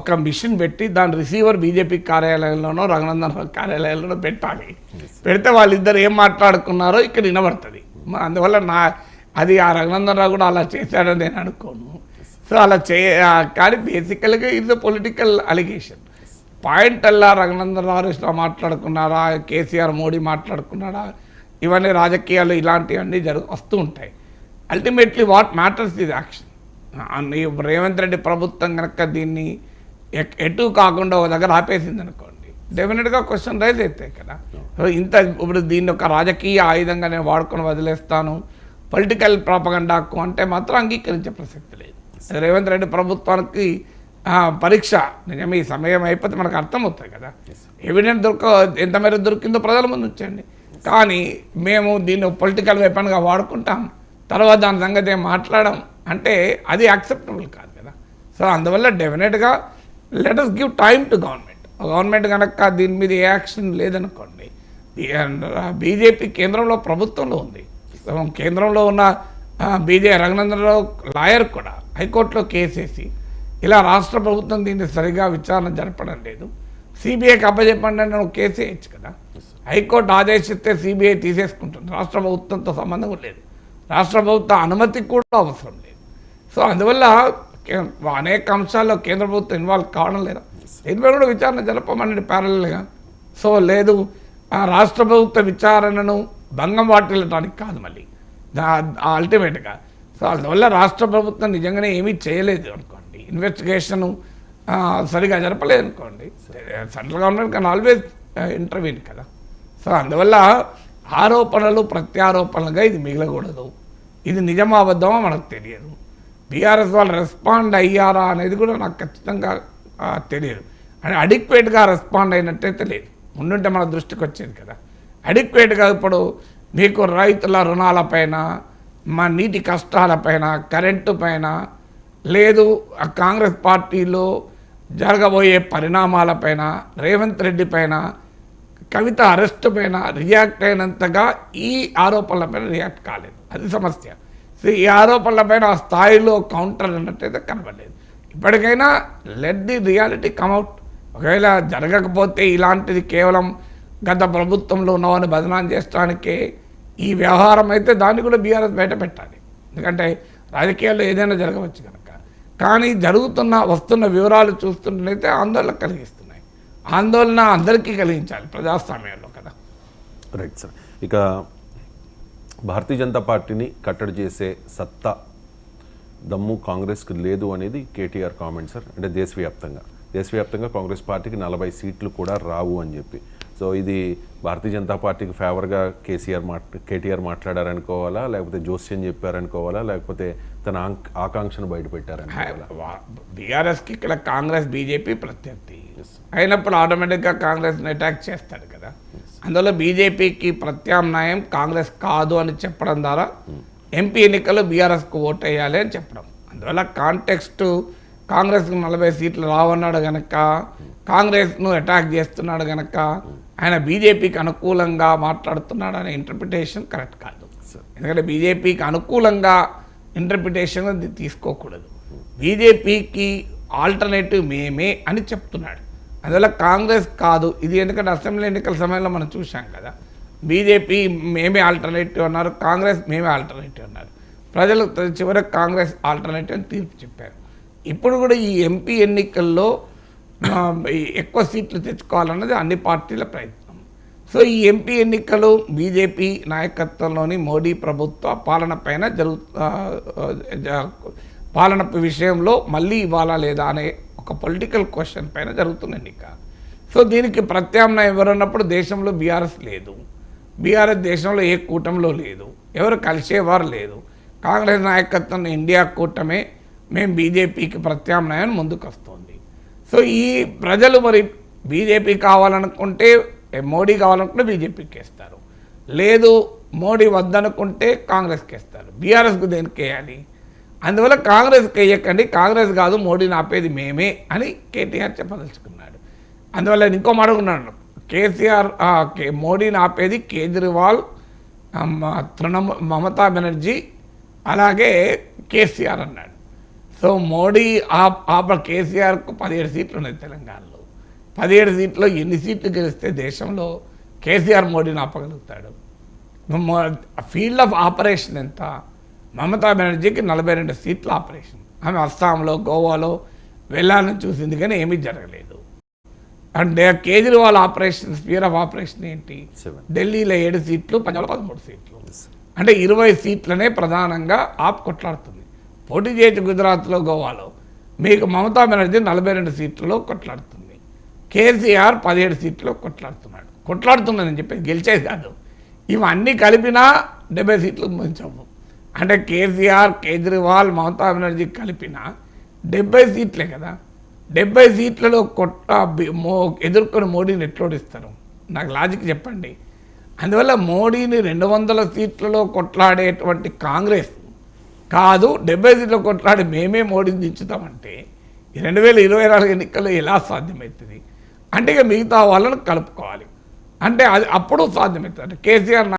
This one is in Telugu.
ఒక మిషన్ పెట్టి దాని రిసీవర్ బీజేపీ కార్యాలయంలోనో రఘునందన్ రావు కార్యాలయంలోనో పెట్టాలి. పెడితే వాళ్ళిద్దరు ఏం మాట్లాడుకున్నారో ఇక్కడ వినబడుతుంది. అందువల్ల అది ఆ రఘునందన్ రావు కూడా అలా చేశాడని నేను అనుకోను. సో అలా కానీ బేసికల్గా ఇది పొలిటికల్ అలిగేషన్. పాయింట్ అల్లా రఘునందన్ రావు మాట్లాడుకున్నారా, కేసీఆర్ మోడీ మాట్లాడుకున్నారా, ఇవన్నీ రాజకీయాలు ఇలాంటివన్నీ వస్తూ ఉంటాయి. అల్టిమేట్లీ వాట్ మ్యాటర్స్ ఇది యాక్షన్. రేవంత్ రెడ్డి ప్రభుత్వం కనుక దీన్ని ఎటు కాకుండా ఒక దగ్గర ఆపేసింది అనుకోండి, డెఫినెట్గా క్వశ్చన్ రైజ్ అవుతాయి కదా. ఇప్పుడు దీన్ని ఒక రాజకీయ ఆయుధంగా నేను వాడుకొని వదిలేస్తాను పొలిటికల్ ప్రాపగండాకు అంటే మాత్రం అంగీకరించే ప్రసక్తి లేదు. రేవంత్ రెడ్డి ప్రభుత్వానికి పరీక్ష నిజమే. ఈ సమయం అయిపోతే మనకు అర్థమవుతాయి కదా, ఎవిడెన్స్ ఎంత మేర దొరికిందో ప్రజల ముందు ఉంచండి. కానీ మేము దీన్ని పొలిటికల్ వెపన్గా వాడుకుంటాం, తర్వాత దాని సంగతి ఏం మాట్లాడడం అంటే అది యాక్సెప్టబుల్ కాదు కదా. సో అందువల్ల డెఫినెట్గా let us give time to government కనుక దీని మీద ఏ యాక్షన్ లేదనుకోండి. బీజేపీ కేంద్రంలో ప్రభుత్వంలో ఉంది. కేంద్రంలో ఉన్న రఘునందన్ రావు లాయర్ కూడా హైకోర్టులో కేసేసి ఇలా రాష్ట్ర ప్రభుత్వం దీన్ని సరిగా విచారణ జరపడం లేదు, సిబిఐకి అప్పచెప్పండి అని నువ్వు కేసు వేయచ్చు కదా. హైకోర్టు ఆదేశిస్తే సిబిఐ తీసేసుకుంటుంది, రాష్ట్ర ప్రభుత్వంతో సంబంధం లేదు, రాష్ట్ర ప్రభుత్వ అనుమతి కూడా అవసరం లేదు. సో అందువల్ల అనేక అంశాల్లో కేంద్ర ప్రభుత్వం ఇన్వాల్వ్ కావడం లేదా, దీనిపై కూడా విచారణ జరపమని ప్యారల్గా. సో లేదు రాష్ట్ర ప్రభుత్వ విచారణను భంగం వాటిల్లటానికి కాదు మళ్ళీ అల్టిమేట్గా. సో అందువల్ల రాష్ట్ర ప్రభుత్వం నిజంగానే ఏమీ చేయలేదు అనుకోండి, ఇన్వెస్టిగేషను సరిగా జరపలేదు అనుకోండి, central government can always intervene కదా. సో అందువల్ల ఆరోపణలు ప్రత్యారోపణలుగా ఇది మిగలకూడదు. ఇది నిజమా అబద్ధమో మనకు తెలియదు. బీఆర్ఎస్ వాళ్ళు రెస్పాండ్ అయ్యారా అనేది కూడా నాకు ఖచ్చితంగా తెలియదు. అని అడిక్వేట్గా రెస్పాండ్ అయినట్టయితే లేదు, ఉండుంటే మన దృష్టికి వచ్చేది కదా. అడిక్వేట్గా ఇప్పుడు మీకు రైతుల రుణాలపైన, మా నీటి కష్టాలపైన, కరెంటు పైన, లేదు కాంగ్రెస్ పార్టీలో జరగబోయే పరిణామాలపైన, రేవంత్ రెడ్డి పైన, కవిత అరెస్ట్ పైన రియాక్ట్ అయినంతగా ఈ ఆరోపణలపైన రియాక్ట్ కాలేదు. అది సమస్య. సో ఈ ఆరోపణలపైన ఆ స్థాయిలో కౌంటర్ అన్నట్టయితే కనబడలేదు. ఇప్పటికైనా లెట్ ది రియాలిటీ కమ్అవుట్. ఒకవేళ జరగకపోతే ఇలాంటిది కేవలం గత ప్రభుత్వంలో ఉన్నవాడిని బదనాం చేయడానికే ఈ వ్యవహారం అయితే దాన్ని కూడా బీఆర్ఎస్ బయట పెట్టాలి. ఎందుకంటే రాజకీయాల్లో ఏదైనా జరగవచ్చు కనుక. కానీ వస్తున్న వివరాలు చూస్తుంటేనైతే ఆందోళన కలిగిస్తున్నాయి. ఆందోళన అందరికీ కలిగించాలి ప్రజాస్వామ్యంలో కదా. Right sir. ఇక భారతీయ జనతా పార్టీని కట్టడి చేసే సత్తా దమ్ము కాంగ్రెస్కి లేదు అనేది కేటీఆర్ కామెంట్ సార్. అంటే దేశవ్యాప్తంగా కాంగ్రెస్ పార్టీకి 40 సీట్లు కూడా రావు అని చెప్పి. సో ఇది భారతీయ జనతా పార్టీకి ఫేవర్గా కేటీఆర్ మాట్లాడారనుకోవాలా, లేకపోతే జోస్యం చెప్పారనుకోవాలా, లేకపోతే తన ఆకాంక్షను బయటపెట్టారనుకోవాలా? బీఆర్ఎస్కి ఇక్కడ కాంగ్రెస్ బీజేపీ ప్రత్యర్థి అయినప్పుడు ఆటోమేటిక్గా కాంగ్రెస్ని అటాక్ చేస్తాడు కదా. అందులో బీజేపీకి ప్రత్యామ్నాయం కాంగ్రెస్ కాదు అని చెప్పడం ద్వారా ఎంపీ ఎన్నికల్లో బీఆర్ఎస్కు ఓటు వేయాలి అని చెప్పడం. అందువల్ల కాంటెక్స్ట్ కాంగ్రెస్కు 40 సీట్లు రావన్నాడు కనుక, కాంగ్రెస్ను అటాక్ చేస్తున్నాడు కనుక ఆయన బీజేపీకి అనుకూలంగా మాట్లాడుతున్నాడు అనే ఇంటర్ప్రిటేషన్ కరెక్ట్ కాదు. ఎందుకంటే బీజేపీకి అనుకూలంగా ఇంటర్ప్రిటేషన్ తీసుకోకూడదు. బీజేపీకి ఆల్టర్నేటివ్ మేమే అని చెప్తున్నాడు. అందువల్ల కాంగ్రెస్ కాదు ఇది. ఎందుకంటే అసెంబ్లీ ఎన్నికల సమయంలో మనం చూసాం కదా, బీజేపీ మేమే ఆల్టర్నేటివ్ అన్నారు, కాంగ్రెస్ మేమే ఆల్టర్నేటివ్ అన్నారు. ప్రజలు చివరికి కాంగ్రెస్ ఆల్టర్నేటివ్ అని తీర్పు చెప్పారు. ఇప్పుడు కూడా ఈ ఎంపీ ఎన్నికల్లో ఎక్కువ సీట్లు తెచ్చుకోవాలన్నది అన్ని పార్టీల ప్రయత్నం. సో ఈ ఎంపీ ఎన్నికలు బీజేపీ నాయకత్వంలోని మోడీ ప్రభుత్వ పాలన పైన పాలన విషయంలో మళ్ళీ ఇవ్వాలా లేదా అనే ఒక పొలిటికల్ క్వశ్చన్ పైన జరుగుతున్న ఎన్నిక. సో దీనికి ప్రత్యామ్నాయం ఎవరన్నప్పుడు దేశంలో బీఆర్ఎస్ లేదు, బీఆర్ఎస్ దేశంలో ఏ కూటమిలో లేదు, ఎవరు కలిసేవారు లేదు. కాంగ్రెస్ నాయకత్వం ఇండియా కూటమే మేము బీజేపీకి ప్రత్యామ్నాయం ముందుకు వస్తుంది. సో ఈ ప్రజలు మరి బీజేపీ కావాలనుకుంటే మోడీ కావాలనుకుంటే బీజేపీకి వేస్తారు, లేదు మోడీ వద్దనుకుంటే కాంగ్రెస్కి వేస్తారు. బీఆర్ఎస్కు దేనికి వేయాలి? అందువల్ల కాంగ్రెస్కి వేయకండి, కాంగ్రెస్ కాదు మోడీని ఆపేది మేమే అని కేటీఆర్ చెప్పదలుచుకున్నాడు. అందువల్ల ఇంకో మాట ఉన్నాడు, కేసీఆర్ మోడీని ఆపేది కేజ్రీవాల్, మమతా బెనర్జీ, అలాగే కేసీఆర్ అన్నాడు. సో మోడీ కేసీఆర్కు 17 సీట్లు ఉన్నాయి తెలంగాణలో. 17 సీట్లో ఎన్ని సీట్లు గెలిస్తే దేశంలో కేసీఆర్ మోడీని ఆపగలుగుతాడు? ఫీల్డ్ ఆఫ్ ఆపరేషన్ ఎంత? మమతా బెనర్జీకి 42 సీట్ల ఆపరేషన్. ఆమె అస్సాంలో, గోవాలో వెళ్ళాలని చూసింది కానీ ఏమీ జరగలేదు. And Kejriwal operation, spear of operation ఏంటి? 7. ఢిల్లీలో 7 సీట్లు, పంజాబ్లో 13 సీట్లు. అంటే 20 సీట్లనే ప్రధానంగా ఆప్ కొట్లాడుతుంది. పోటీ చేయొచ్చు గుజరాత్లో, గోవాలో. మీకు మమతా బెనర్జీ 42 సీట్లలో కొట్లాడుతుంది. కేసీఆర్ 17 సీట్లలో కొట్లాడుతున్నాడని చెప్పేసి గెలిచేది కాదు. ఇవన్నీ కలిపినా 70 సీట్లు మించవు. అంటే కేసీఆర్, కేజ్రీవాల్, మమతా బెనర్జీ కలిపినా 70 సీట్లే కదా. 70 సీట్లలో ఎదుర్కొని మోడీని ఎట్లోడిస్తారు? నాకు లాజిక్ చెప్పండి. అందువల్ల మోడీని 200 సీట్లలో కొట్లాడేటువంటి కాంగ్రెస్ కాదు, 70 సీట్లు కొట్లాడి మేమే మోడీని దించుతామంటే 2024 ఎన్నికల్లో ఎలా సాధ్యమవుతుంది? అంటే ఇక మిగతా వాళ్ళని కలుపుకోవాలి. అంటే అది అప్పుడు సాధ్యమవుతుంది. అంటే కేసీఆర్